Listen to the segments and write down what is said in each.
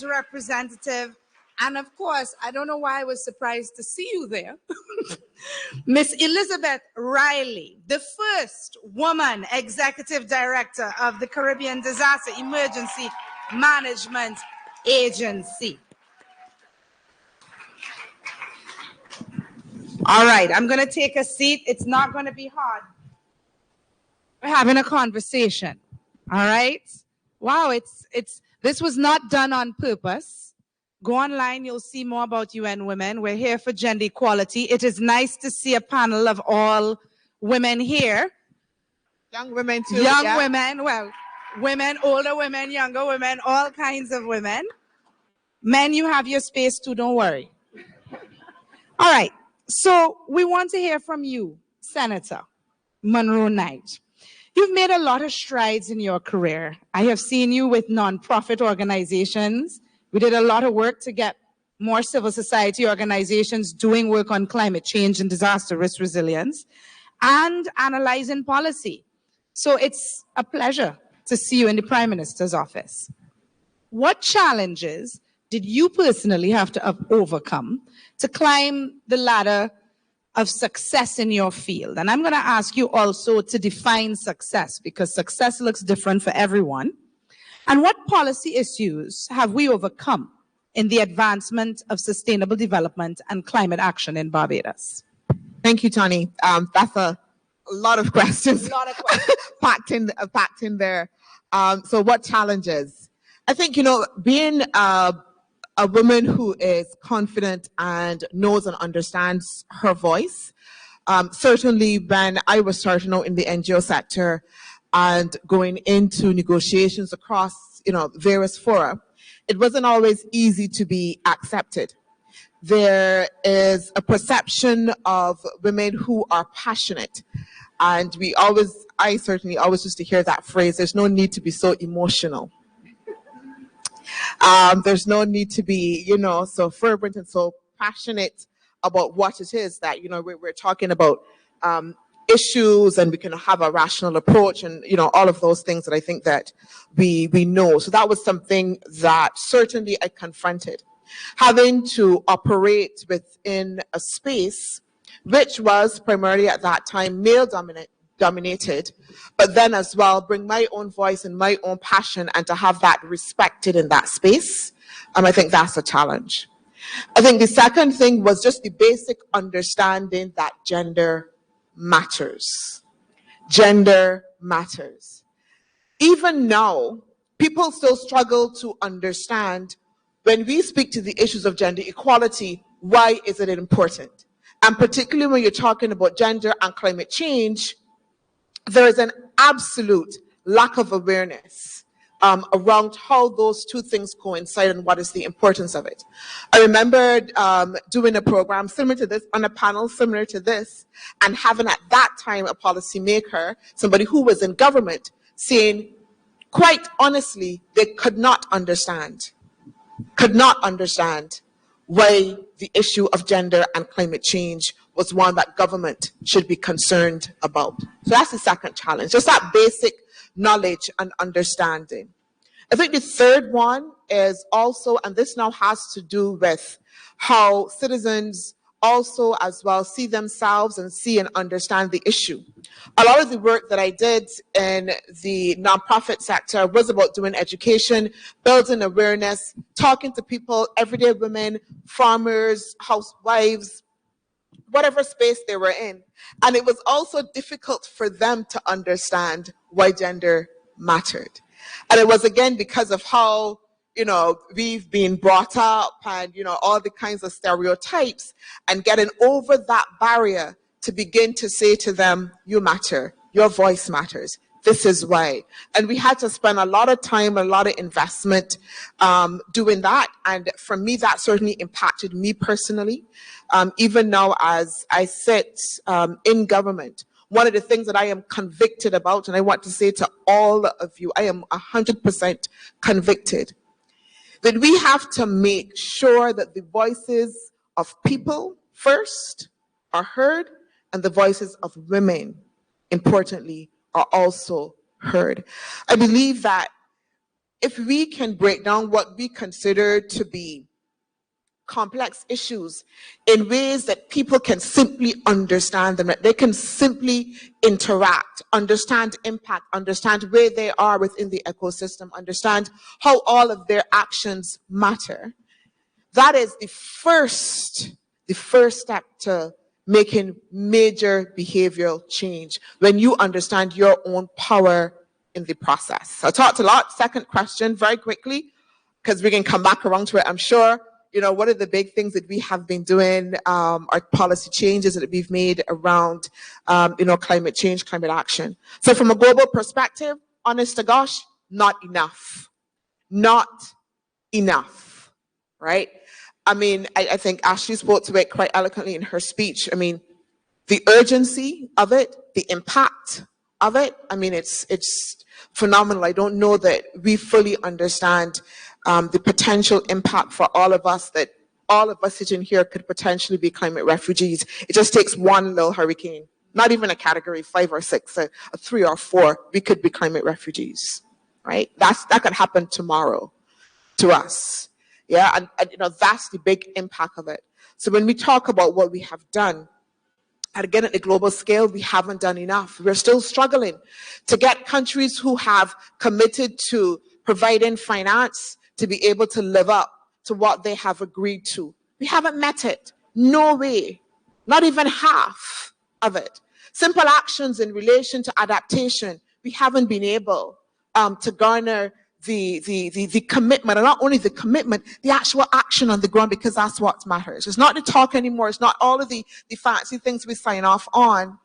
Rides representative. And of course, I don't know why I was surprised to see you there. Miss Elizabeth Riley, the first woman executive director of the Caribbean Disaster Emergency Management Agency. All right, I'm going to take a seat. It's not going to be hard. We're having a conversation. All right? Wow, this was not done on purpose. Go online, you'll see more about UN Women. We're here for gender equality. It is nice to see a panel of all women here. Young women too. Young women, well, women, older women, younger women, all kinds of women. Men, you have your space too, don't worry. All right, so we want to hear from you, Senator Monroe Knight. You've made a lot of strides in your career. I have seen you with nonprofit organizations. We did a lot of work to get more civil society organizations doing work on climate change and disaster risk resilience and analyzing policy. So it's a pleasure to see you in the Prime Minister's office. What challenges did you personally have to overcome to climb the ladder of success in your field? And I'm going to ask you also to define success, because success looks different for everyone. And what policy issues have we overcome in the advancement of sustainable development and climate action in Barbados? Thank you, Tony. That's a lot of questions, packed in there. So what challenges? I think, being a woman who is confident and knows and understands her voice. Certainly when I was starting out in the NGO sector and going into negotiations across, various fora, it wasn't always easy to be accepted. There is a perception of women who are passionate. And I certainly always used to hear that phrase, there's no need to be so emotional. There's no need to be, so fervent and so passionate about what it is that, we're talking about issues, and we can have a rational approach and, all of those things that I think that we know. So that was something that certainly I confronted. Having to operate within a space which was primarily at that time male dominated, but then as well bring my own voice and my own passion and to have that respected in that space. I think that's a challenge. I think the second thing was just the basic understanding that gender matters. Gender matters. Even now, people still struggle to understand when we speak to the issues of gender equality, why is it important? And particularly when you're talking about gender and climate change, there is an absolute lack of awareness around how those two things coincide and what is the importance of it. I remember doing a program similar to this, on a panel similar to this, and having at that time a policymaker, somebody who was in government, saying, quite honestly, they could not understand why the issue of gender and climate change was one that government should be concerned about. So that's the second challenge, just that basic knowledge and understanding. I think the third one is also, and this now has to do with how citizens also as well see themselves and see and understand the issue. A lot of the work that I did in the nonprofit sector was about doing education, building awareness, talking to people, everyday women, farmers, housewives, whatever space they were in. And it was also difficult for them to understand why gender mattered. And it was again because of how, we've been brought up and, all the kinds of stereotypes, and getting over that barrier to begin to say to them, you matter, your voice matters. This is why. And we had to spend a lot of time, a lot of investment doing that. And for me, that certainly impacted me personally. Even now as I sit in government, one of the things that I am convicted about, and I want to say to all of you, I am 100% convicted, that we have to make sure that the voices of people first are heard, and the voices of women, importantly, are also heard. I believe that if we can break down what we consider to be complex issues in ways that people can simply understand them, that they can simply interact, understand impact, understand where they are within the ecosystem, understand how all of their actions matter. That is the first step to making major behavioral change, when you understand your own power in the process. I talked a lot. Second question, very quickly, because we can come back around to it, I'm sure. What are the big things that we have been doing, our policy changes that we've made around, climate change, climate action? So from a global perspective, honest to gosh, not enough. Not enough, right? I think Ashley spoke to it quite eloquently in her speech. The urgency of it, the impact of it, it's phenomenal. I don't know that we fully understand the potential impact for all of us, that all of us sitting here could potentially be climate refugees. It just takes one little hurricane, not even a category 5 or 6, a 3 or 4, we could be climate refugees, right? That could happen tomorrow to us. Yeah, and that's the big impact of it. So when we talk about what we have done, and again, at the global scale, we haven't done enough. We're still struggling to get countries who have committed to providing finance to be able to live up to what they have agreed to. We haven't met it. No way. Not even half of it. Simple actions in relation to adaptation, we haven't been able to garner the commitment, and not only the commitment, the actual action on the ground, because that's what matters. It's not the talk anymore. It's not all of the fancy things we sign off on.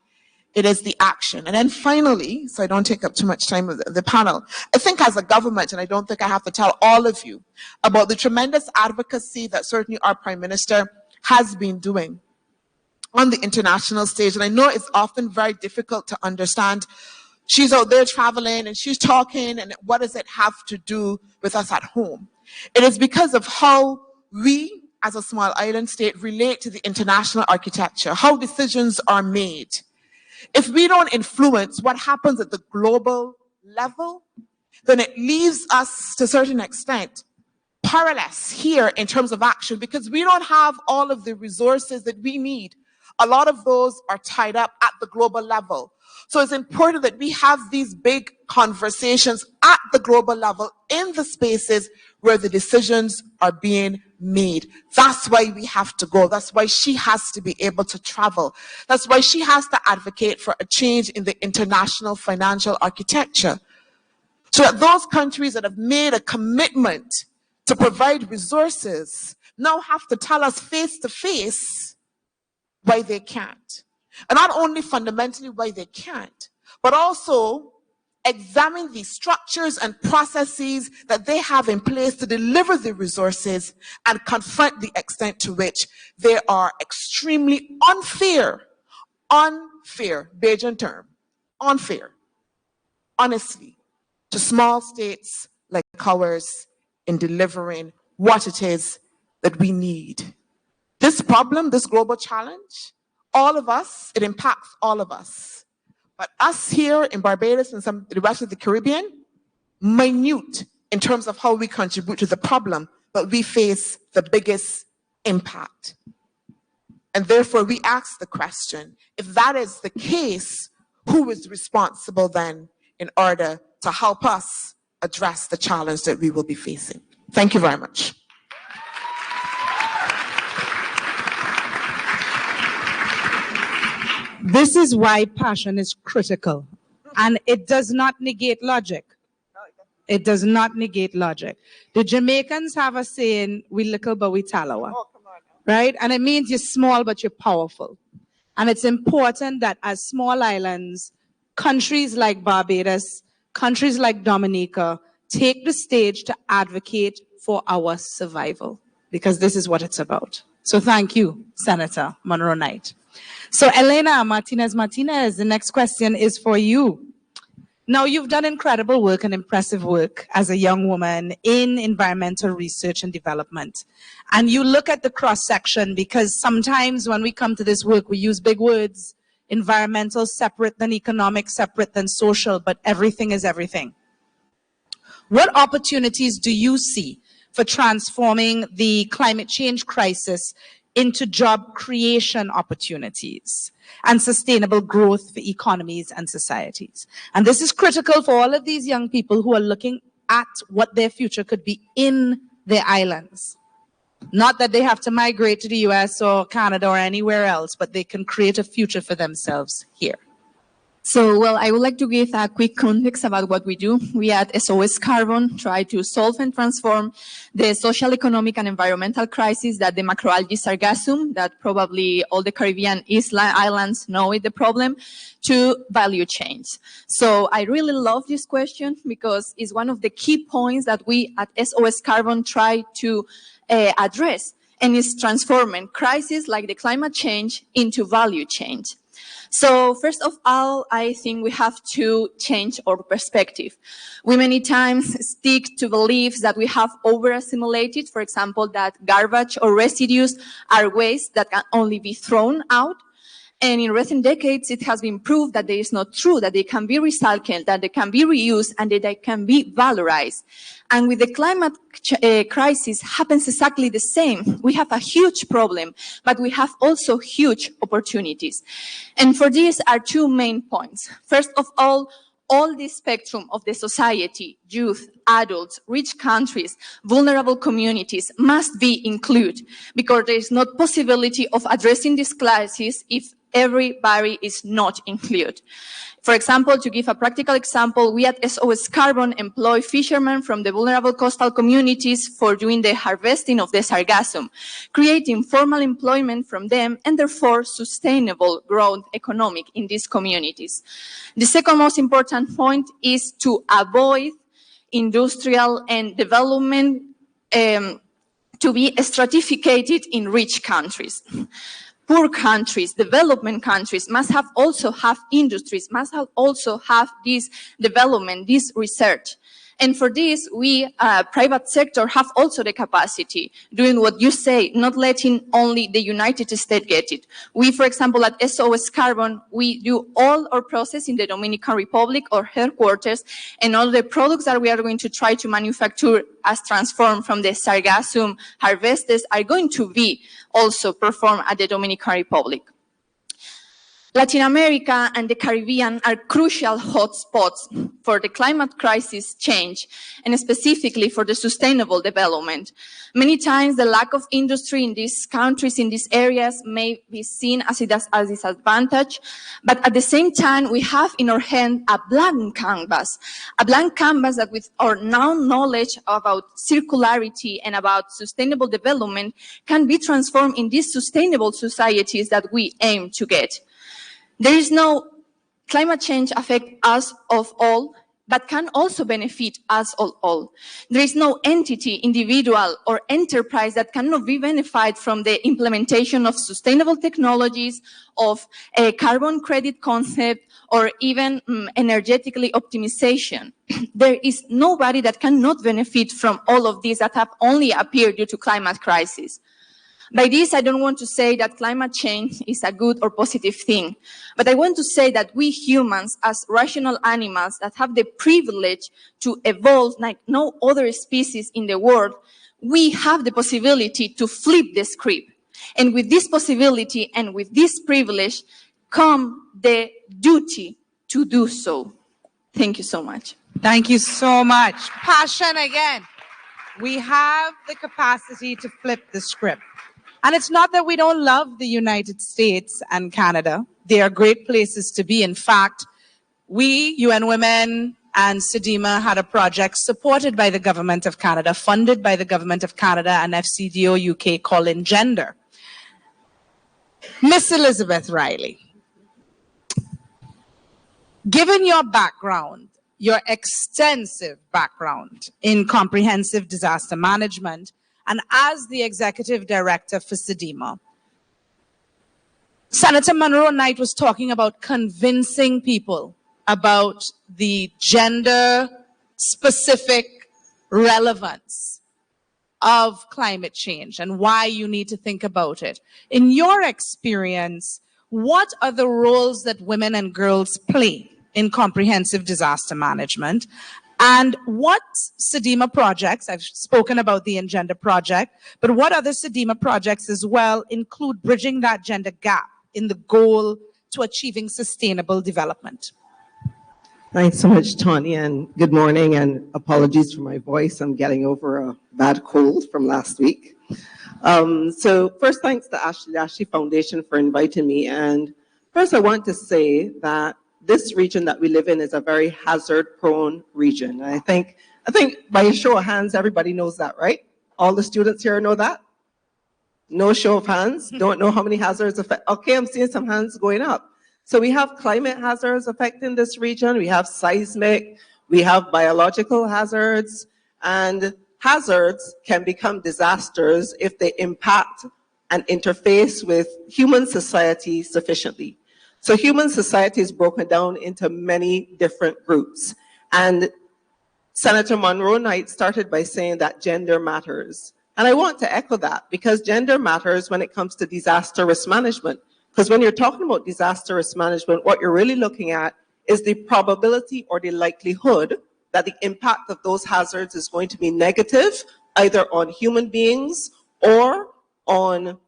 It is the action. And then finally, so I don't take up too much time with the panel, I think as a government, and I don't think I have to tell all of you about the tremendous advocacy that certainly our Prime Minister has been doing on the international stage. And I know it's often very difficult to understand. She's out there traveling and she's talking, and what does it have to do with us at home? It is because of how we, as a small island state, relate to the international architecture, how decisions are made. If we don't influence what happens at the global level, then it leaves us, to a certain extent, powerless here in terms of action, because we don't have all of the resources that we need. A lot of those are tied up at the global level. So it's important that we have these big conversations at the global level in the spaces where the decisions are being made. That's why we have to go. That's why she has to be able to travel. That's why she has to advocate for a change in the international financial architecture, so that those countries that have made a commitment to provide resources now have to tell us face to face why they can't. And not only fundamentally why they can't, but also examine the structures and processes that they have in place to deliver the resources, and confront the extent to which they are extremely unfair, Bajan term, unfair, honestly, to small states like ours in delivering what it is that we need. This problem, this global challenge, all of us, it impacts all of us. But us here in Barbados and the rest of the Caribbean, minute in terms of how we contribute to the problem, but we face the biggest impact. And therefore we ask the question, if that is the case, who is responsible then in order to help us address the challenge that we will be facing? Thank you very much. This is why passion is critical, and it does not negate logic. It does not negate logic. The Jamaicans have a saying, we little but we talawa, right? And it means you're small but you're powerful. And it's important that as small islands, countries like Barbados, countries like Dominica, take the stage to advocate for our survival, because this is what it's about. So thank you, Senator Monroe Knight. So Elena Martinez, the next question is for you. Now, you've done incredible work and impressive work as a young woman in environmental research and development. And you look at the cross-section, because sometimes when we come to this work, we use big words, environmental separate than economic, separate than social, but everything is everything. What opportunities do you see for transforming the climate change crisis into job creation opportunities and sustainable growth for economies and societies? And this is critical for all of these young people who are looking at what their future could be in their islands. Not that they have to migrate to the US or Canada or anywhere else, but they can create a future for themselves here. So, well, I would like to give a quick context about what we do. We at SOS Carbon try to solve and transform the social, economic, and environmental crisis that the macroalgae sargassum, that probably all the Caribbean islands know is the problem, to value chains. So I really love this question because it's one of the key points that we at SOS Carbon try to address, and is transforming crises like the climate change into value chains. So first of all, I think we have to change our perspective. We many times stick to beliefs that we have over-assimilated, for example, that garbage or residues are waste that can only be thrown out. And in recent decades, it has been proved that it is not true, that they can be recycled, that they can be reused, and that they can be valorized. And with the climate crisis happens exactly the same. We have a huge problem, but we have also huge opportunities. And for this are two main points. First of all the spectrum of the society, youth, adults, rich countries, vulnerable communities must be included, because there is no possibility of addressing this crisis if everybody is not included. For example, to give a practical example, we at SOS Carbon employ fishermen from the vulnerable coastal communities for doing the harvesting of the sargassum, creating formal employment from them and therefore sustainable growth economic in these communities. The second most important point is to avoid industrial and development to be stratified in rich countries. Poor countries, development countries must also have industries, must also have this development, this research. And for this, we, private sector, have also the capacity, doing what you say, not letting only the United States get it. We, for example, at SOS Carbon, we do all our process in the Dominican Republic, our headquarters, and all the products that we are going to try to manufacture as transformed from the sargassum harvested are going to be also performed at the Dominican Republic. Latin America and the Caribbean are crucial hotspots for the climate crisis change, and specifically for the sustainable development. Many times the lack of industry in these countries, in these areas, may be seen as a disadvantage, but at the same time we have in our hand a blank canvas that with our now knowledge about circularity and about sustainable development can be transformed in these sustainable societies that we aim to get. There is no climate change affect us of all, but can also benefit us all. There is no entity, individual, or enterprise that cannot be benefited from the implementation of sustainable technologies, of a carbon credit concept, or even energetically optimization. There is nobody that cannot benefit from all of these that have only appeared due to climate crisis. By this, I don't want to say that climate change is a good or positive thing, but I want to say that we humans, as rational animals that have the privilege to evolve like no other species in the world, we have the possibility to flip the script. And with this possibility and with this privilege come the duty to do so. Thank you so much. Thank you so much. Passion again. We have the capacity to flip the script. And it's not that we don't love the United States and Canada. They are great places to be. In fact, we, UN Women and SEDIMA, had a project supported by the Government of Canada, funded by the Government of Canada and FCDO UK called Engender. Miss Elizabeth Riley, given your background, your extensive background in comprehensive disaster management, and as the executive director for SEDIMA, Senator Monroe Knight was talking about convincing people about the gender-specific relevance of climate change and why you need to think about it. In your experience, what are the roles that women and girls play in comprehensive disaster management? And what SEDIMA projects, I've spoken about the Engender project, but what other SEDIMA projects as well include bridging that gender gap in the goal to achieving sustainable development? Thanks so much, Tanya, and good morning, and apologies for my voice. I'm getting over a bad cold from last week. So first, thanks to Ashley Foundation for inviting me. And first, I want to say that this region that we live in is a very hazard-prone region. And I think by a show of hands, everybody knows that, right? All the students here know that? No show of hands? Don't know how many hazards affect? Okay, I'm seeing some hands going up. So we have climate hazards affecting this region. We have seismic, we have biological hazards, and hazards can become disasters if they impact and interface with human society sufficiently. So human society is broken down into many different groups. And Senator Monroe Knight started by saying that gender matters. And I want to echo that, because gender matters when it comes to disaster risk management. Because when you're talking about disaster risk management, what you're really looking at is the probability or the likelihood that the impact of those hazards is going to be negative, either on human beings or on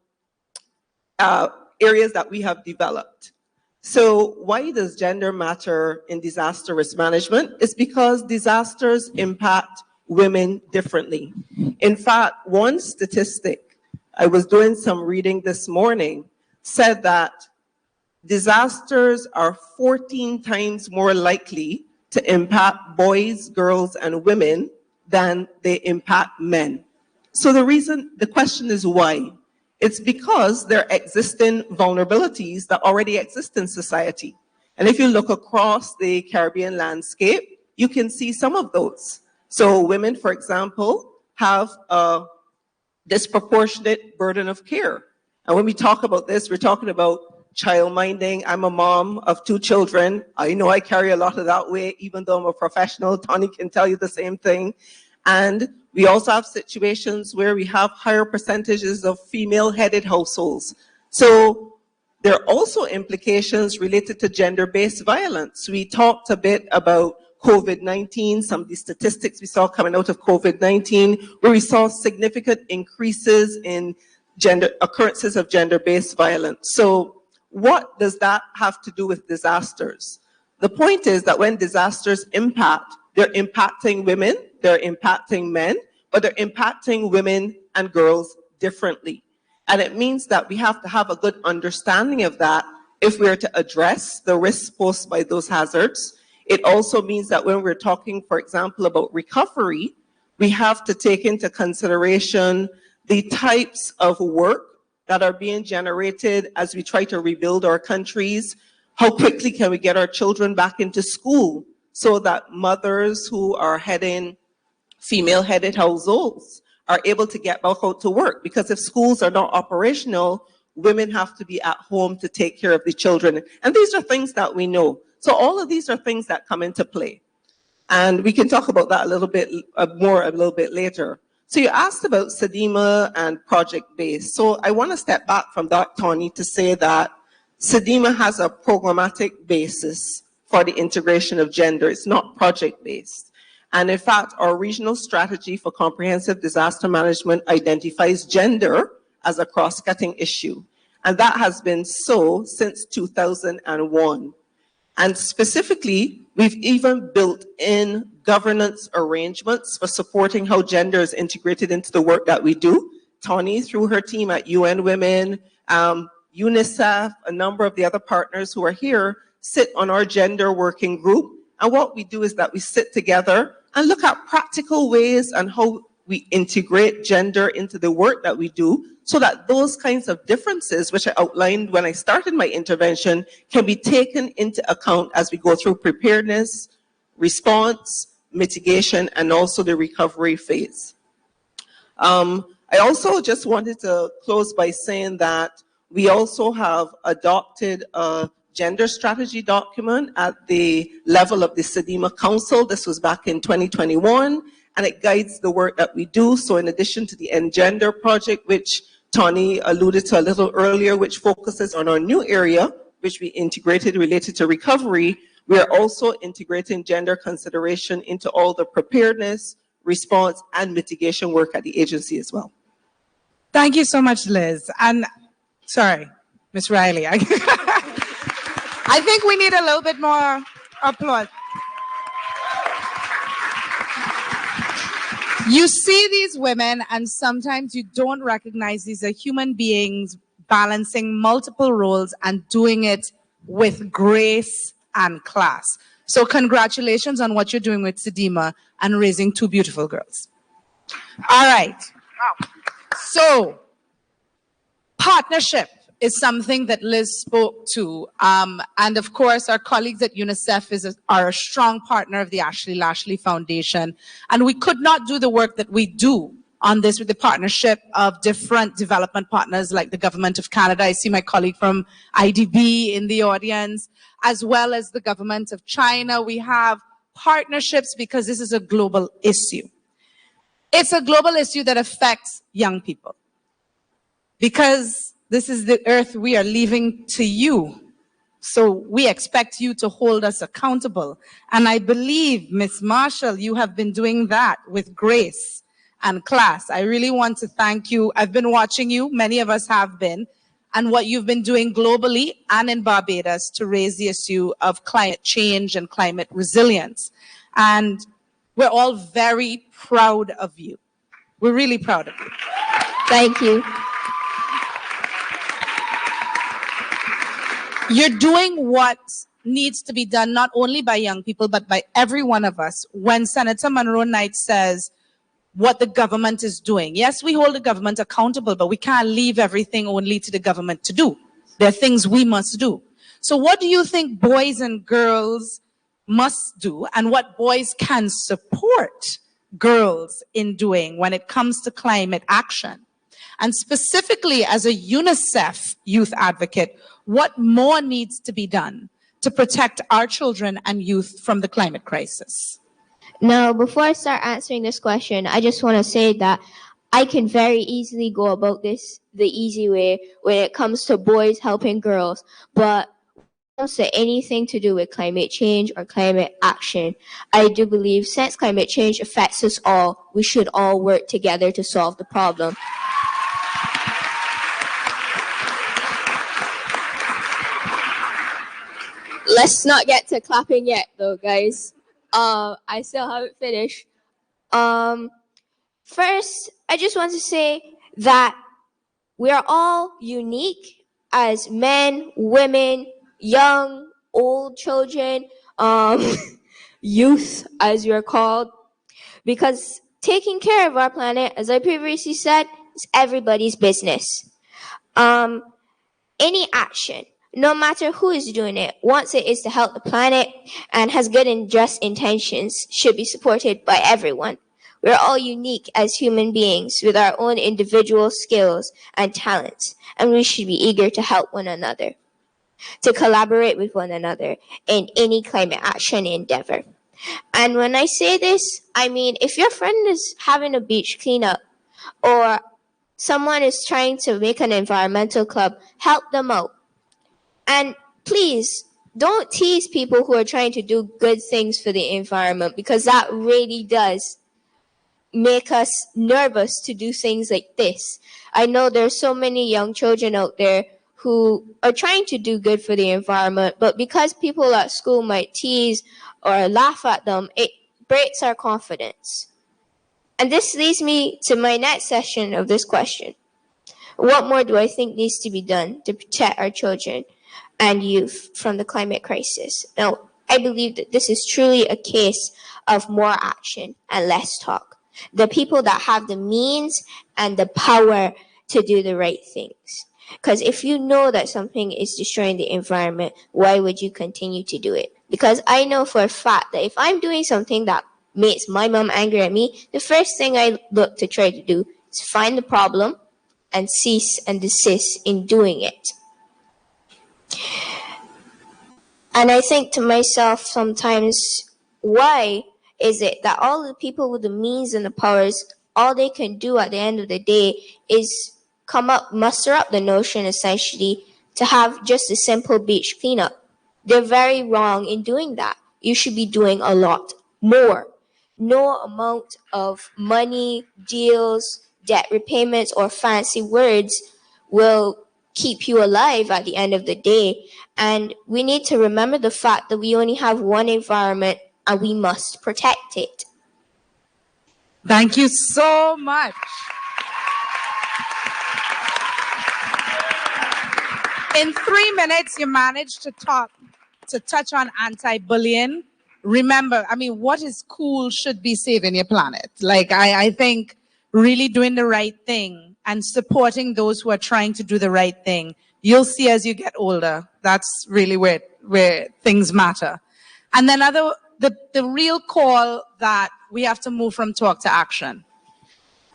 areas that we have developed. So why does gender matter in disaster risk management? It's because disasters impact women differently. In fact, one statistic, I was doing some reading this morning, said that disasters are 14 times more likely to impact boys, girls, and women than they impact men. So the question is why? It's because there are existing vulnerabilities that already exist in society. And if you look across the Caribbean landscape, you can see some of those. So women, for example, have a disproportionate burden of care. And when we talk about this, we're talking about child minding. I'm a mom of 2 children. I know I carry a lot of that weight, even though I'm a professional. Tony can tell you the same thing. And we also have situations where we have higher percentages of female-headed households. So there are also implications related to gender-based violence. We talked a bit about COVID-19, some of the statistics we saw coming out of COVID-19, where we saw significant increases in occurrences of gender-based violence. So what does that have to do with disasters? The point is that when disasters impact, they're impacting women, they're impacting men, but they're impacting women and girls differently. And it means that we have to have a good understanding of that if we're to address the risks posed by those hazards. It also means that when we're talking, for example, about recovery, we have to take into consideration the types of work that are being generated as we try to rebuild our countries. How quickly can we get our children back into school so that mothers who are heading female-headed households are able to get back out to work? Because if schools are not operational, women have to be at home to take care of the children. And these are things that we know. So all of these are things that come into play. And we can talk about that a little bit more a little bit later. So you asked about SEDIMA and project-based. So I want to step back from that, Tony, to say that SEDIMA has a programmatic basis for the integration of gender. It's not project-based. And in fact, our regional strategy for comprehensive disaster management identifies gender as a cross-cutting issue. And that has been so since 2001. And specifically, we've even built in governance arrangements for supporting how gender is integrated into the work that we do. Tony, through her team at UN Women, UNICEF, a number of the other partners who are here, sit on our gender working group. And what we do is that we sit together and look at practical ways and how we integrate gender into the work that we do, so that those kinds of differences, which I outlined when I started my intervention, can be taken into account as we go through preparedness, response, mitigation, and also the recovery phase. I also just wanted to close by saying that we also have adopted a gender strategy document at the level of the SEDIMA Council. This was back in 2021, and it guides the work that we do. So in addition to the Engender project, which Tony alluded to a little earlier, which focuses on our new area, which we integrated related to recovery, We are also integrating gender consideration into all the preparedness, response, and mitigation work at the agency as well. Thank you so much, Liz. And sorry, Miss Riley. I think we need a little bit more applause. You see these women, and sometimes you don't recognize these are human beings balancing multiple roles and doing it with grace and class. So congratulations on what you're doing with Sedima and raising two beautiful girls. All right. So partnership is something that Liz spoke to. And of course, our colleagues at UNICEF are a strong partner of the Ashley Lashley Foundation. And we could not do the work that we do on this with the partnership of different development partners like the Government of Canada. I see my colleague from IDB in the audience, as well as the Government of China. We have partnerships because this is a global issue. It's a global issue that affects young people, because this is the earth we are leaving to you. So we expect you to hold us accountable. And I believe, Ms. Marshall, you have been doing that with grace and class. I really want to thank you. I've been watching you, many of us have been, and what you've been doing globally and in Barbados to raise the issue of climate change and climate resilience. And we're all very proud of you. We're really proud of you. Thank you. You're doing what needs to be done, not only by young people, but by every one of us. When Senator Monroe Knight says what the government is doing, yes, we hold the government accountable, but we can't leave everything only to the government to do. There are things we must do. So what do you think boys and girls must do, and what boys can support girls in doing when it comes to climate action? And specifically as a UNICEF youth advocate, what more needs to be done to protect our children and youth from the climate crisis? Now, before I start answering this question, I just want to say that I can very easily go about this the easy way when it comes to boys helping girls. But when it comes to anything to do with climate change or climate action, I do believe since climate change affects us all, we should all work together to solve the problem. Let's not get to clapping yet, though, guys. I still haven't finished. First, I just want to say that we are all unique as men, women, young, old children, youth, as you're called, because taking care of our planet, as I previously said, is everybody's business. Any action, no matter who is doing it, once it is to help the planet and has good and just intentions, should be supported by everyone. We're all unique as human beings with our own individual skills and talents, and we should be eager to help one another, to collaborate with one another in any climate action endeavor. And when I say this, I mean, if your friend is having a beach cleanup or someone is trying to make an environmental club, help them out. And please, don't tease people who are trying to do good things for the environment, because that really does make us nervous to do things like this. I know there's so many young children out there who are trying to do good for the environment, but because people at school might tease or laugh at them, it breaks our confidence. And this leads me to my next session of this question. What more do I think needs to be done to protect our children and youth from the climate crisis? Now, I believe that this is truly a case of more action and less talk. The people that have the means and the power to do the right things. Because if you know that something is destroying the environment, why would you continue to do it? Because I know for a fact that if I'm doing something that makes my mom angry at me, the first thing I look to try to do is find the problem and cease and desist in doing it. And I think to myself sometimes, why is it that all the people with the means and the powers, all they can do at the end of the day is muster up the notion essentially to have just a simple beach cleanup? They're very wrong in doing that. You should be doing a lot more. No amount of money, deals, debt repayments, or fancy words will keep you alive at the end of the day. And we need to remember the fact that we only have one environment and we must protect it. Thank you so much. In 3 minutes, you managed to touch on anti-bullying. Remember, I mean, what is cool should be saving your planet. Like, I think really doing the right thing and supporting those who are trying to do the right thing, you'll see as you get older, that's really where things matter. And then the real call that we have to move from talk to action.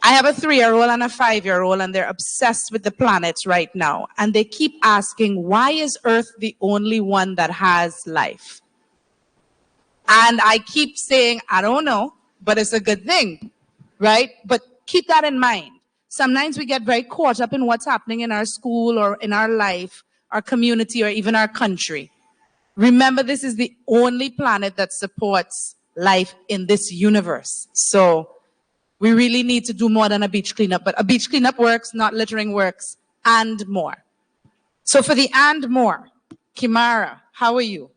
I have a 3-year-old and a 5-year-old, and they're obsessed with the planets right now. And they keep asking, why is Earth the only one that has life? And I keep saying, I don't know, but it's a good thing, right? But keep that in mind. Sometimes we get very caught up in what's happening in our school or in our life, our community, or even our country. Remember, this is the only planet that supports life in this universe. So we really need to do more than a beach cleanup, but a beach cleanup works, not littering works, and more. So for the and more, Kimara, how are you?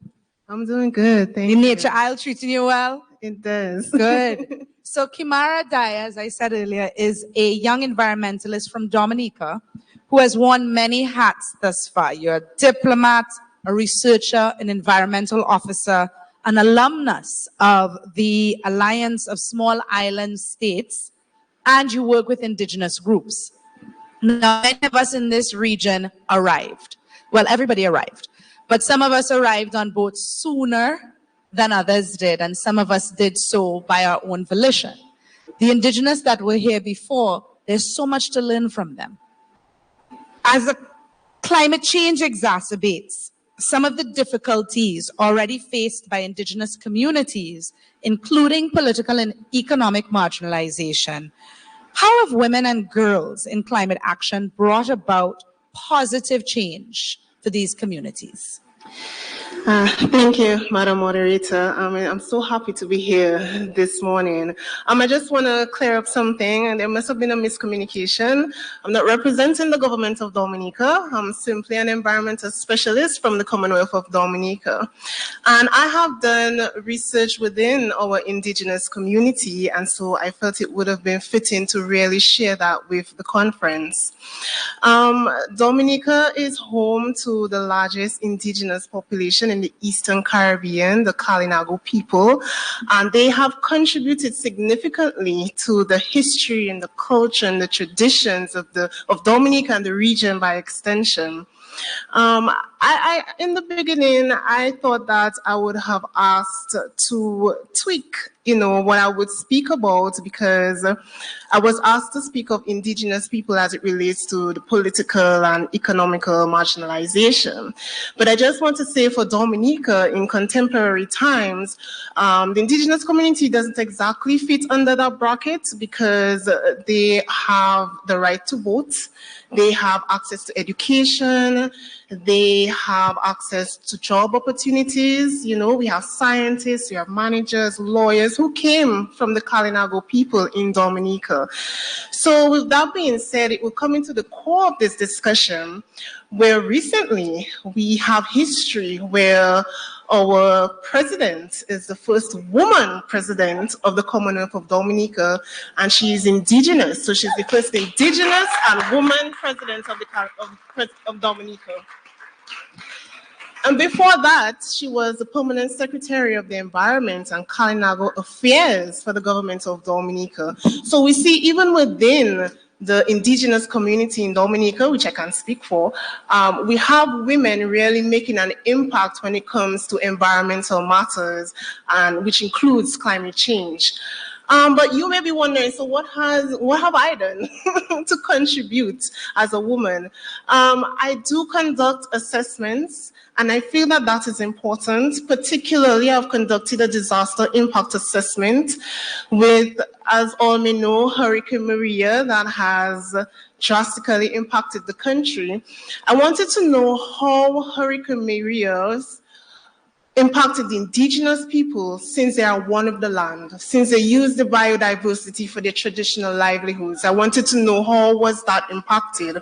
I'm doing good, thank The you. Nature Isle treating you well? It does. Good. So Kimara Daya, as I said earlier, is a young environmentalist from Dominica who has worn many hats thus far. You're a diplomat, a researcher, an environmental officer, an alumnus of the Alliance of Small Island States, and you work with indigenous groups. Now, many of us in this region arrived. Well, everybody arrived, but some of us arrived on boats sooner than others did, and some of us did so by our own volition. The indigenous that were here before, there's so much to learn from them. As the climate change exacerbates some of the difficulties already faced by indigenous communities, including political and economic marginalization, how have women and girls in climate action brought about positive change for these communities? Thank you, Madam Moderator. I'm so happy to be here this morning. I just want to clear up something, and there must have been a miscommunication. I'm not representing the government of Dominica. I'm simply an environmental specialist from the Commonwealth of Dominica. And I have done research within our indigenous community, and so I felt it would have been fitting to really share that with the conference. Dominica is home to the largest indigenous population in the Eastern Caribbean, the Kalinago people, and they have contributed significantly to the history and the culture and the traditions of Dominica and the region by extension. In the beginning, I thought that I would have asked to tweak, what I would speak about, because I was asked to speak of indigenous people as it relates to the political and economical marginalization. But I just want to say for Dominica, in contemporary times, the indigenous community doesn't exactly fit under that bracket because they have the right to vote. They have access to education. They have access to job opportunities. We have scientists, we have managers, lawyers who came from the Kalinago people in Dominica. So with that being said, it will come into the core of this discussion where recently we have history where our president is the first woman president of the Commonwealth of Dominica, and she is indigenous. So she's the first indigenous and woman president of Dominica. And before that, she was the permanent secretary of the Environment and Kalinago Affairs for the government of Dominica. So we see even within the indigenous community in Dominica, which I can speak for, we have women really making an impact when it comes to environmental matters, and which includes climate change. But you may be wondering, so what have I done to contribute as a woman? I do conduct assessments, and I feel that that is important. Particularly, I've conducted a disaster impact assessment with, as all may know, Hurricane Maria that has drastically impacted the country. I wanted to know how Hurricane Maria's impacted the indigenous people since they are one of the land, since they use the biodiversity for their traditional livelihoods. I wanted to know how was that impacted.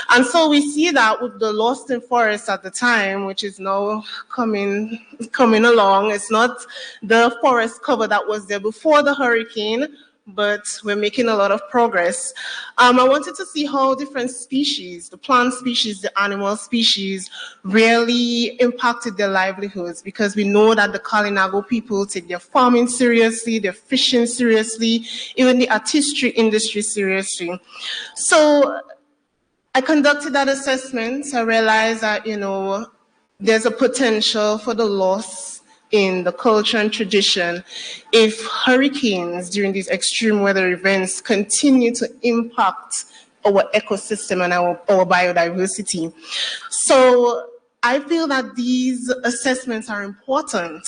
And so we see that with the lost in forest at the time, which is now coming along. It's not the forest cover that was there before the hurricane, but we're making a lot of progress. I wanted to see how different species, the plant species, the animal species, really impacted their livelihoods, because we know that the Kalinago people take their farming seriously, their fishing seriously, even the artistry industry seriously. So I conducted that assessment. I realized that, there's a potential for the loss in the culture and tradition if hurricanes during these extreme weather events continue to impact our ecosystem and our biodiversity. So I feel that these assessments are important,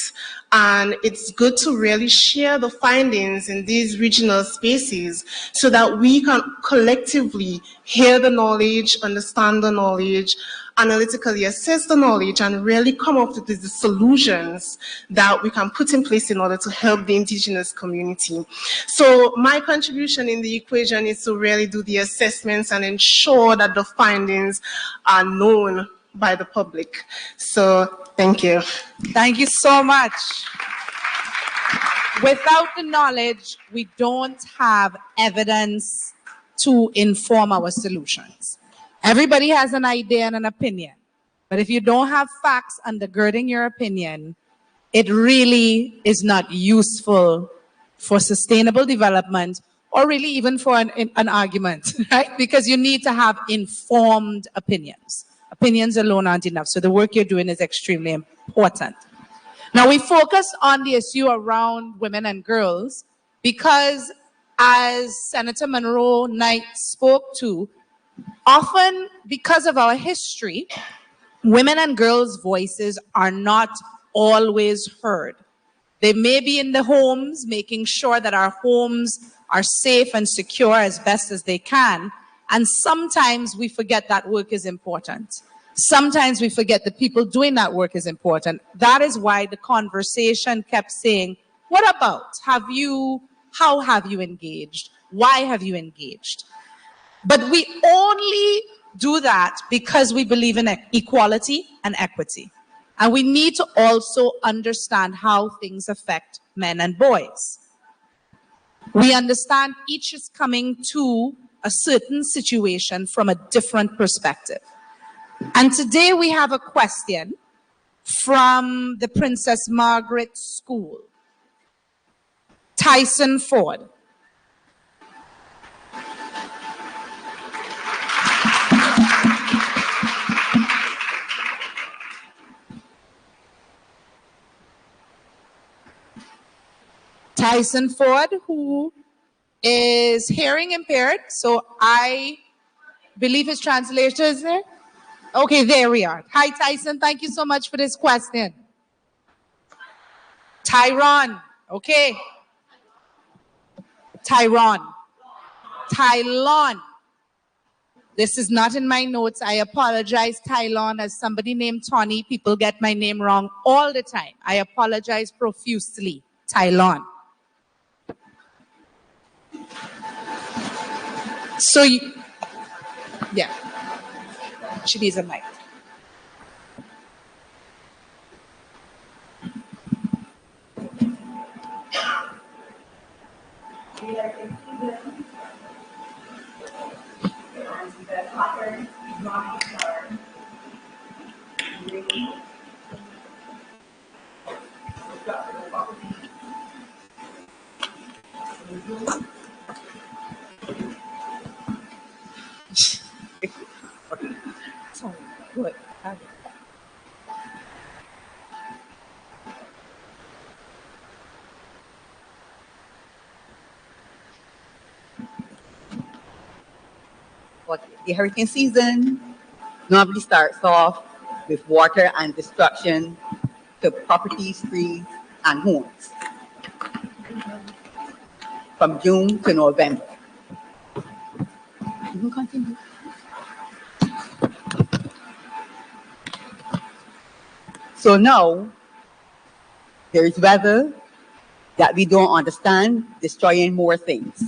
and it's good to really share the findings in these regional spaces so that we can collectively hear the knowledge, understand the knowledge, analytically assess the knowledge, and really come up with the solutions that we can put in place in order to help the indigenous community. So my contribution in the equation is to really do the assessments and ensure that the findings are known by the public. So thank you. Thank you so much. Without the knowledge, we don't have evidence to inform our solutions. Everybody has an idea and an opinion, but if you don't have facts undergirding your opinion, it really is not useful for sustainable development, or really even for an argument, right? Because you need to have informed opinions. Opinions alone aren't enough. So the work you're doing is extremely important. Now, we focus on the issue around women and girls because, as Senator Monroe Knight spoke to, often because of our history, women and girls' voices are not always heard. They may be in the homes, making sure that our homes are safe and secure as best as they can. And sometimes we forget that work is important. Sometimes we forget the people doing that work is important. That is why the conversation kept saying, what about? How have you engaged? Why have you engaged? But we only do that because we believe in equality and equity. And we need to also understand how things affect men and boys. We understand each is coming to a certain situation from a different perspective. And today we have a question from the Princess Margaret School. Tyson Ford. Tyson Ford, who is hearing impaired, so I believe his translator is there. Okay, there we are. Hi, Tyson. Thank you so much for this question. Tyron. Okay. Tyron. Tylon. This is not in my notes. I apologize, Tylon. As somebody named Tony, people get my name wrong all the time. I apologize profusely. Tylon. So, yeah. She needs a mic. Good. Okay. The hurricane season normally starts off with water and destruction to properties, trees, and homes from June to November. You can continue. So now There's weather that we don't understand, destroying more things.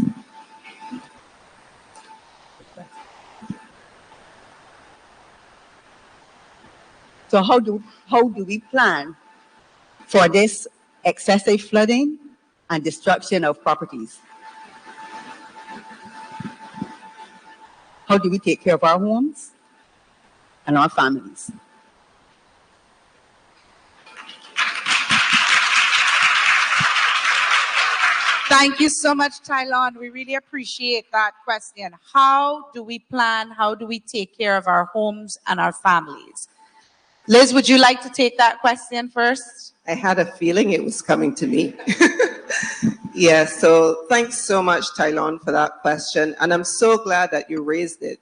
So how do we plan for this excessive flooding and destruction of properties? How do we take care of our homes and our families? Thank you so much, Tylon. We really appreciate that question. How do we plan? How do we take care of our homes and our families? Liz, would you like to take that question first? I had a feeling it was coming to me. Yeah, so thanks so much, Tylon, for that question. And I'm so glad that you raised it,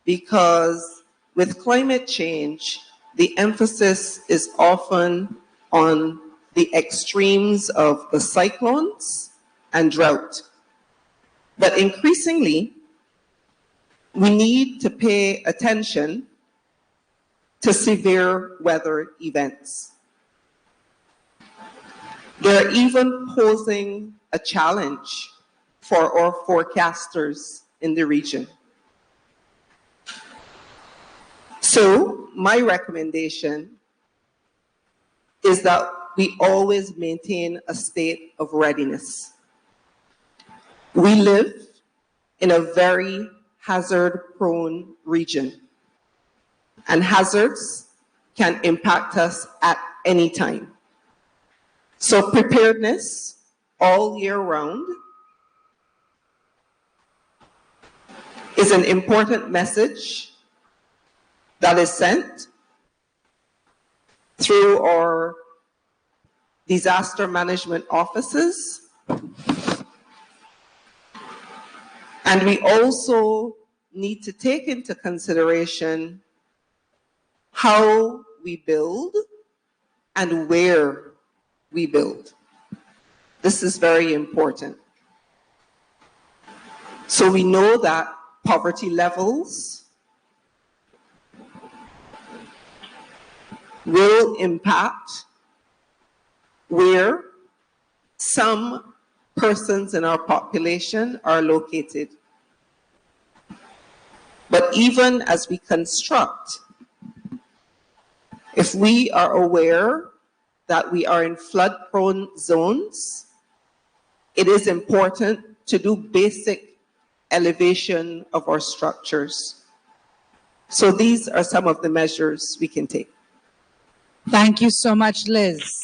because with climate change, the emphasis is often on the extremes of the cyclones and drought. But increasingly, we need to pay attention to severe weather events. They're even posing a challenge for our forecasters in the region. So my recommendation is that we always maintain a state of readiness. We live in a very hazard-prone region, and hazards can impact us at any time. So preparedness all year round is an important message that is sent through our disaster management offices. And we also need to take into consideration how we build and where we build. This is very important. So we know that poverty levels will impact where some persons in our population are located. But even as we construct, if we are aware that we are in flood-prone zones, it is important to do basic elevation of our structures. So these are some of the measures we can take. Thank you so much, Liz.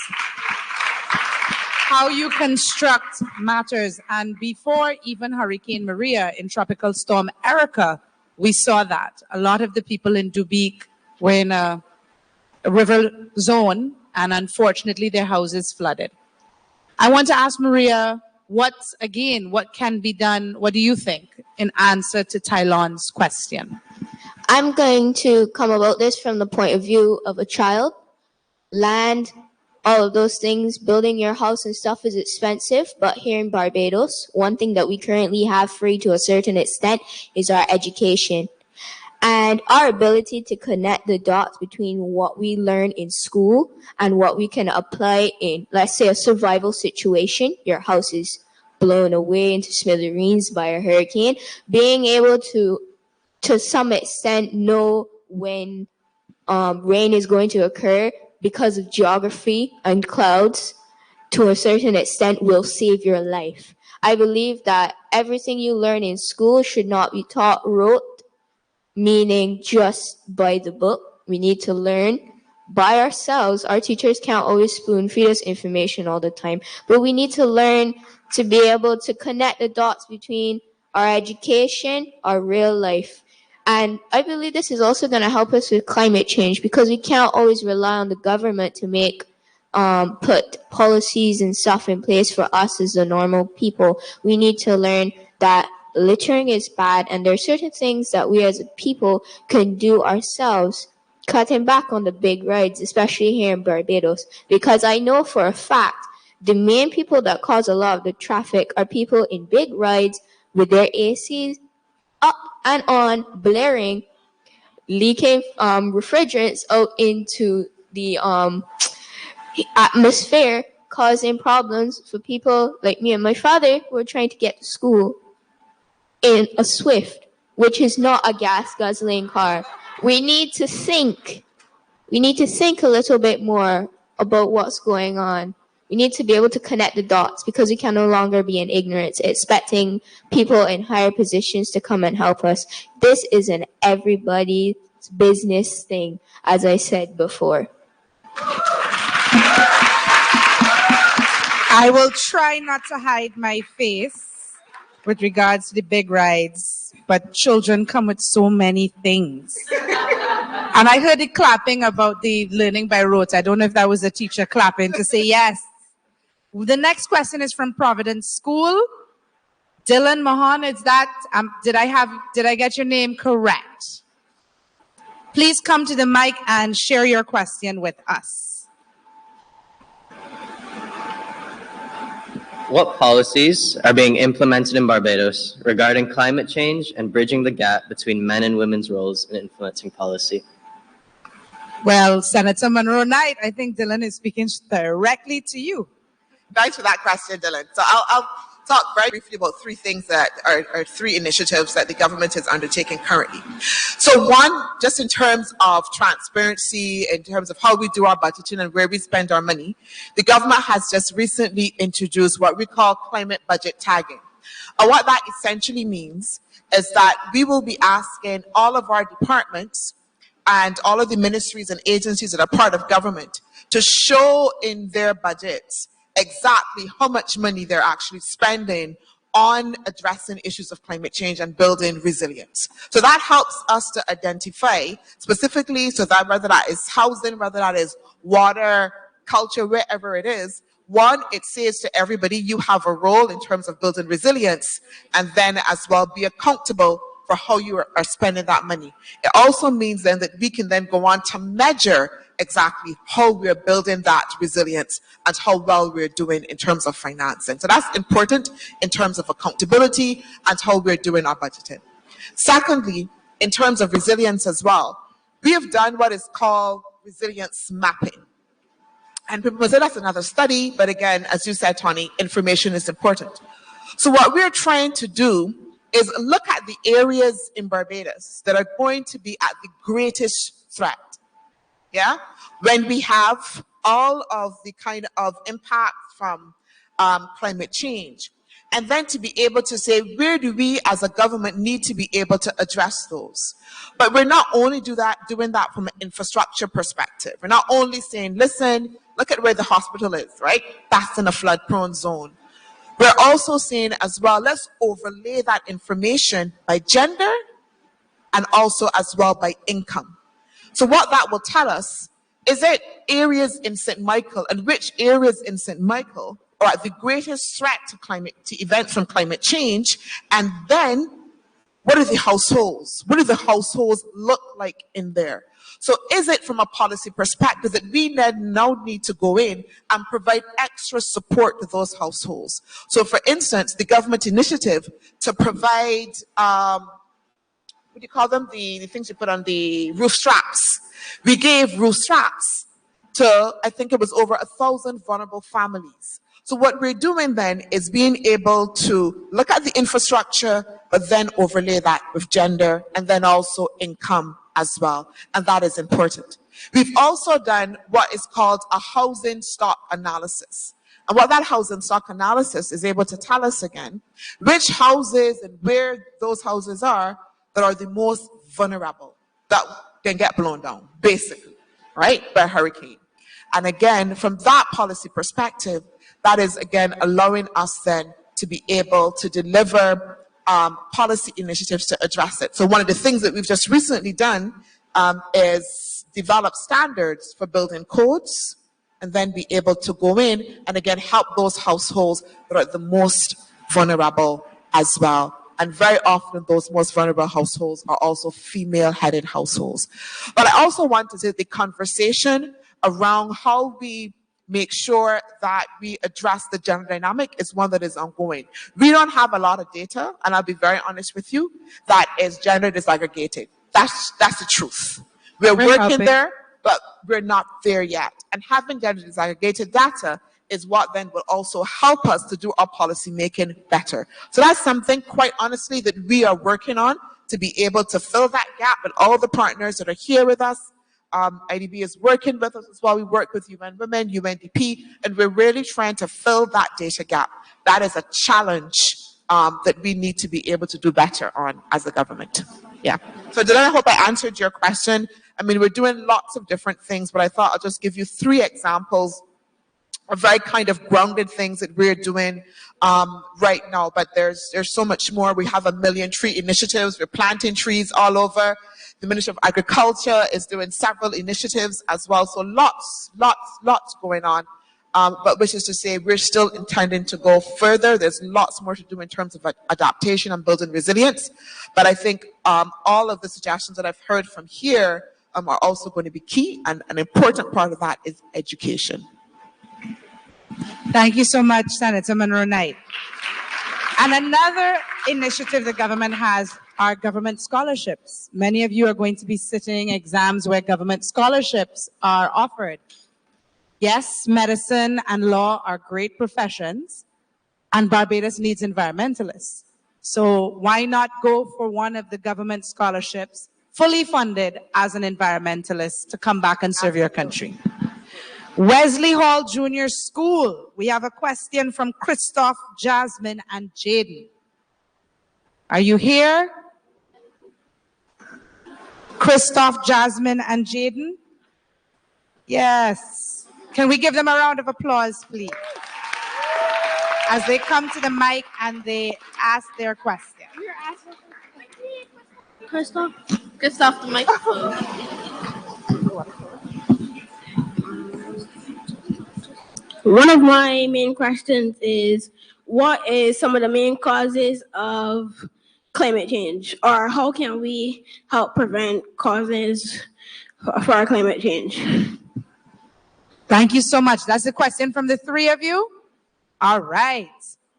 How you construct matters. And before even Hurricane Maria, in Tropical Storm Erica, we saw that. A lot of the people in Dubique were in a river zone, and unfortunately their houses flooded. I want to ask Maria, what can be done, what do you think, in answer to Tylon's question? I'm going to come about this from the point of view of a child. Land, all of those things, building your house and stuff is expensive, but here in Barbados, one thing that we currently have free to a certain extent is our education. And our ability to connect the dots between what we learn in school and what we can apply in, let's say, a survival situation. Your house is blown away into smithereens by a hurricane. Being able to some extent, know when rain is going to occur because of geography and clouds, to a certain extent, will save your life. I believe that everything you learn in school should not be taught rote, meaning just by the book. We need to learn by ourselves. Our teachers can't always spoon feed us information all the time, but we need to learn to be able to connect the dots between our education, our real life. And I believe this is also going to help us with climate change, because we can't always rely on the government to make put policies and stuff in place for us as the normal people. We need to learn that littering is bad, and there are certain things that we as a people can do ourselves, cutting back on the big rides, especially here in Barbados. Because I know for a fact the main people that cause a lot of the traffic are people in big rides with their ACs up and on, blaring, leaking refrigerants out into the atmosphere, causing problems for people like me and my father who are trying to get to school in a Swift, which is not a gas guzzling car. We need to think. We need to think a little bit more about what's going on. We need to be able to connect the dots because we can no longer be in ignorance, expecting people in higher positions to come and help us. This is an everybody's business thing, as I said before. I will try not to hide my face with regards to the big rides, but children come with so many things. And I heard it clapping about the learning by rote. I don't know if that was a teacher clapping to say yes. The next question is from Providence School. Dylan Mahan, is that, did I get your name correct? Please come to the mic and share your question with us. What policies are being implemented in Barbados regarding climate change and bridging the gap between men and women's roles in influencing policy? Well, Senator Monroe Knight, I think Dylan is speaking directly to you. Thanks for that question, Dylan. So I'll talk very briefly about three things that are three initiatives that the government is undertaking currently. So one, just in terms of transparency, in terms of how we do our budgeting and where we spend our money, the government has just recently introduced what we call climate budget tagging. And what that essentially means is that we will be asking all of our departments and all of the ministries and agencies that are part of government to show in their budgets exactly how much money they're actually spending on addressing issues of climate change and building resilience. So that helps us to identify specifically, so that whether that is housing, whether that is water, culture, wherever it is, one, it says to everybody, you have a role in terms of building resilience, and then as well be accountable for how you are spending that money. It also means then that we can then go on to measure exactly how we're building that resilience and how well we're doing in terms of financing. So that's important in terms of accountability and how we're doing our budgeting. Secondly, in terms of resilience as well, we have done what is called resilience mapping. And people say that's another study, but again, as you said, Tony, information is important. So what we're trying to do is look at the areas in Barbados that are going to be at the greatest threat. Yeah, when we have all of the kind of impact from climate change, and then to be able to say, where do we as a government need to be able to address those? But we're not only doing that from an infrastructure perspective. We're not only saying, listen, look at where the hospital is, right? That's in a flood-prone zone. We're also saying as well, let's overlay that information by gender and also as well by income. So what that will tell us is that areas in St. Michael and which areas in St. Michael are at the greatest threat to events from climate change, and then what are the households? What do the households look like in there? So is it from a policy perspective that we now need to go in and provide extra support to those households? So for instance, the government initiative to provide what do you call them? The things you put on the roof straps. We gave roof straps to, I think it was over 1,000 vulnerable families. So what we're doing then is being able to look at the infrastructure, but then overlay that with gender and then also income as well. And that is important. We've also done what is called a housing stock analysis. And what that housing stock analysis is able to tell us again, which houses and where those houses are that are the most vulnerable, that can get blown down, basically, right, by a hurricane. And again, from that policy perspective, that is, again, allowing us then to be able to deliver policy initiatives to address it. So one of the things that we've just recently done is develop standards for building codes and then be able to go in and, again, help those households that are the most vulnerable as well. And very often those most vulnerable households are also female-headed households. But I also want to say the conversation around how we make sure that we address the gender dynamic is one that is ongoing. We don't have a lot of data, and I'll be very honest with you, that is gender disaggregated. That's the truth. We're working there, but we're not there yet. And having gender disaggregated data is what then will also help us to do our policy making better. So that's something, quite honestly, that we are working on to be able to fill that gap with all the partners that are here with us. IDB is working with us as well. We work with UN Women, UNDP, and we're really trying to fill that data gap. That is a challenge that we need to be able to do better on as a government. Yeah. So I hope I answered your question. I mean, we're doing lots of different things, but I thought I'll just give you 3 examples of very kind of grounded things that we're doing right now. But there's so much more. We have 1 million tree initiatives. We're planting trees all over. The Ministry of Agriculture is doing several initiatives as well. So lots going on. But which is to say, we're still intending to go further. There's lots more to do in terms of adaptation and building resilience. But I think all of the suggestions that I've heard from here are also going to be key. And an important part of that is education. Thank you so much, Senator Monroe Knight. And another initiative the government has are government scholarships. Many of you are going to be sitting exams where government scholarships are offered. Yes, medicine and law are great professions, and Barbados needs environmentalists. So why not go for one of the government scholarships, fully funded as an environmentalist, to come back and serve your country? Wesley Hall Junior School. We have a question from Christoph, Jasmine, and Jaden. Are you here? Christoph, Jasmine, and Jaden? Yes. Can we give them a round of applause, please? As they come to the mic and they ask their question. Christoph, the microphone. One of my main questions is, what is some of the main causes of climate change, or how can we help prevent causes for climate change? Thank you so much. That's a question from the 3 of you. All right.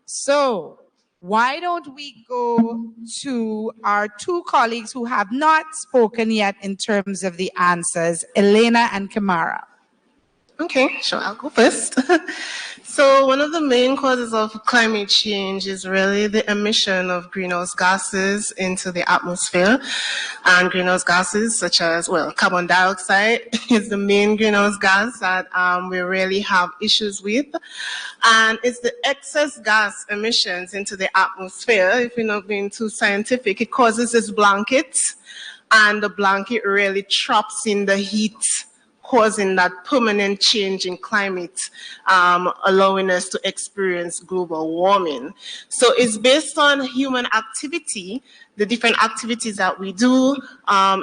So why don't we go to our 2 colleagues who have not spoken yet in terms of the answers, Elena and Kamara. Okay, sure, I'll go first. So one of the main causes of climate change is really the emission of greenhouse gases into the atmosphere. And greenhouse gases such as, well, carbon dioxide is the main greenhouse gas that we really have issues with. And it's the excess gas emissions into the atmosphere. If you're not being too scientific, it causes this blanket, and the blanket really traps in the heat, causing that permanent change in climate, allowing us to experience global warming. So it's based on human activity, the different activities that we do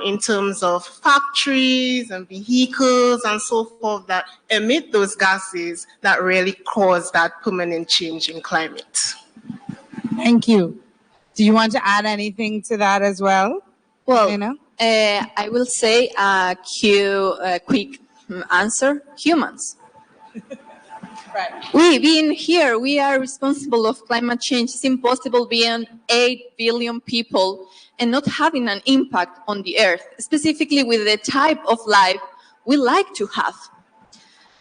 in terms of factories and vehicles and so forth that emit those gases that really cause that permanent change in climate. Thank you. Do you want to add anything to that as well? Well, you know? I will say a quick answer: humans. Right. We being here, we are responsible of climate change. It's impossible being 8 billion people and not having an impact on the earth, specifically with the type of life we like to have.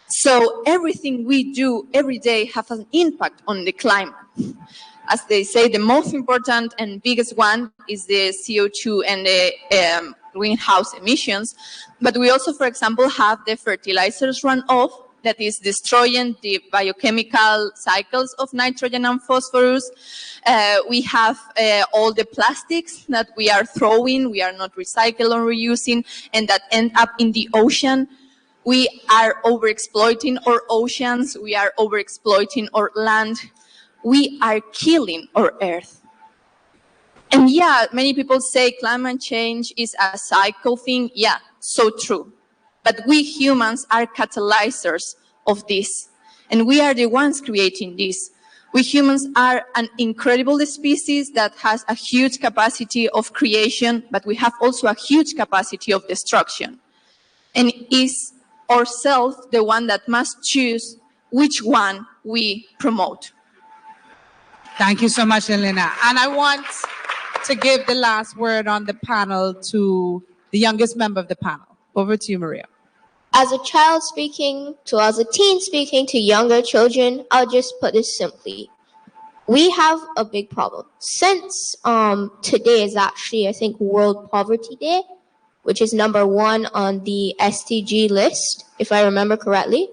So everything we do every day has an impact on the climate. As they say, the most important and biggest one is the CO2 and the greenhouse emissions. But we also, for example, have the fertilizers runoff that is destroying the biochemical cycles of nitrogen and phosphorus. We have all the plastics that we are throwing, we are not recycling or reusing, and that end up in the ocean. We are overexploiting our oceans, we are overexploiting our land. We are killing our earth. And yeah, many people say climate change is a cycle thing. Yeah, so true. But we humans are catalyzers of this. And we are the ones creating this. We humans are an incredible species that has a huge capacity of creation, but we have also a huge capacity of destruction. And it is ourselves the one that must choose which one we promote. Thank you so much, Elena. And I want to give the last word on the panel to the youngest member of the panel. Over to you, Maria. As a child speaking to, as a teen speaking to younger children, I'll just put this simply. We have a big problem. Since today is actually, I think, World Poverty Day, which is number 1 on the SDG list, if I remember correctly,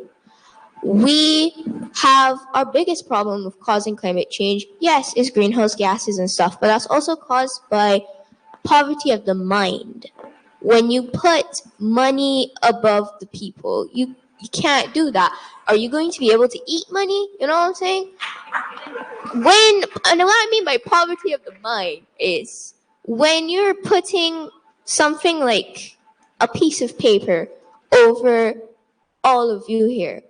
we have our biggest problem of causing climate change, yes, is greenhouse gases and stuff, but that's also caused by poverty of the mind. When you put money above the people, you can't do that. Are you going to be able to eat money? You know what I'm saying? And what I mean by poverty of the mind is when you're putting something like a piece of paper over all of you here,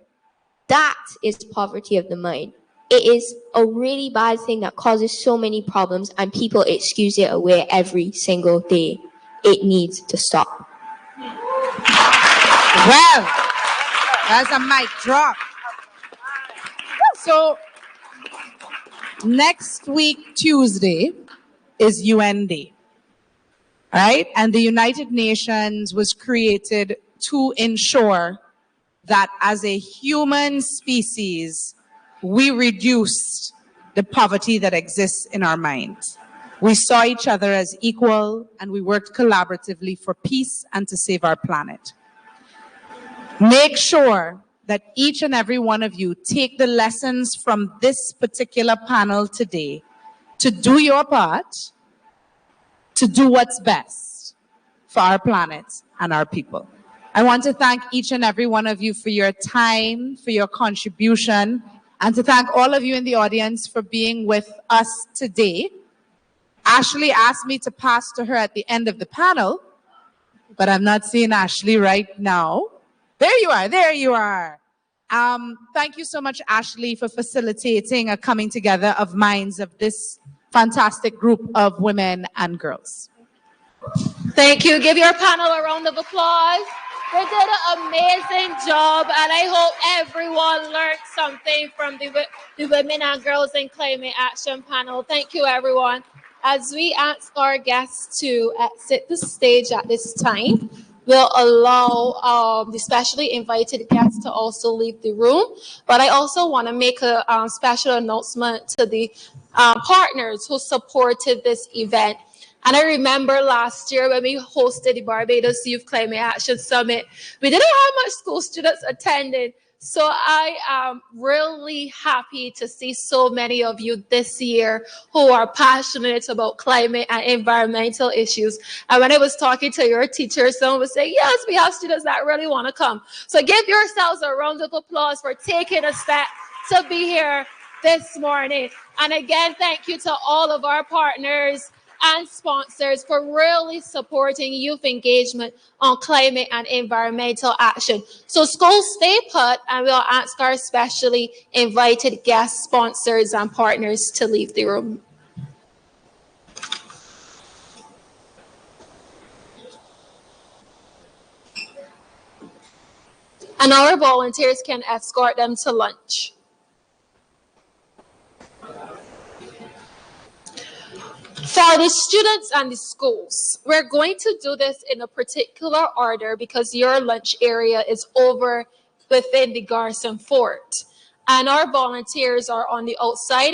that is poverty of the mind. It is a really bad thing that causes so many problems, and people excuse it away every single day. It needs to stop. Well, that's a mic drop. So next week, Tuesday, is UN Day, right? And the United Nations was created to ensure that as a human species, we reduced the poverty that exists in our minds. We saw each other as equal, and we worked collaboratively for peace and to save our planet. Make sure that each and every one of you take the lessons from this particular panel today to do your part, to do what's best for our planet and our people. I want to thank each and every one of you for your time, for your contribution, and to thank all of you in the audience for being with us today. Ashley asked me to pass to her at the end of the panel, but I'm not seeing Ashley right now. There you are, there you are. Thank you so much, Ashley, for facilitating a coming together of minds of this fantastic group of women and girls. Thank you. Give your panel a round of applause. They did an amazing job, and I hope everyone learned something from the Women and Girls in Climate Action panel. Thank you, everyone. As we ask our guests to exit the stage at this time, we'll allow the specially invited guests to also leave the room. But I also want to make a special announcement to the partners who supported this event. And I remember last year when we hosted the Barbados Youth Climate Action Summit, we didn't have much school students attending. So I am really happy to see so many of you this year who are passionate about climate and environmental issues. And when I was talking to your teachers, someone was saying, yes, we have students that really want to come. So give yourselves a round of applause for taking a step to be here this morning. And again, thank you to all of our partners and sponsors for really supporting youth engagement on climate and environmental action. So schools stay put, and we'll ask our specially invited guest sponsors and partners to leave the room. And our volunteers can escort them to lunch. For the students and the schools, we're going to do this in a particular order because your lunch area is over within the Garrison Fort. And our volunteers are on the outside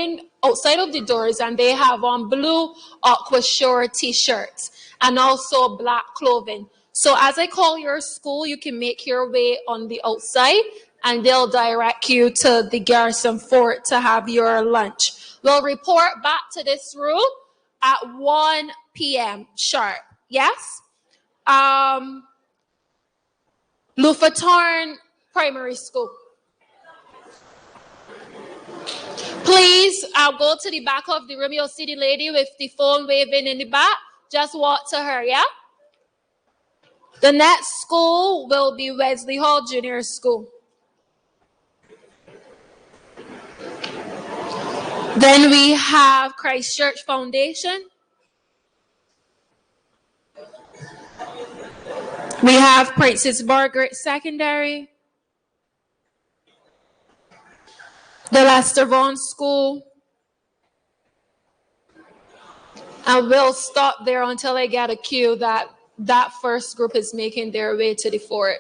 of the doors, and they have on blue Aqua Shore t-shirts and also black clothing. So as I call your school, you can make your way on the outside, and they'll direct you to the Garrison Fort to have your lunch. We'll report back to this room at 1 p.m. sharp. Yes? Lufatorn Primary School. Please go to the back of the room. You'll see the lady with the phone waving in the back. Just walk to her, yeah? The next school will be Wesley Hall Junior School. Then we have Christchurch Foundation. We have Princess Margaret Secondary. The Lester Vaughan School. And we'll stop there until I get a cue that that first group is making their way to the fort.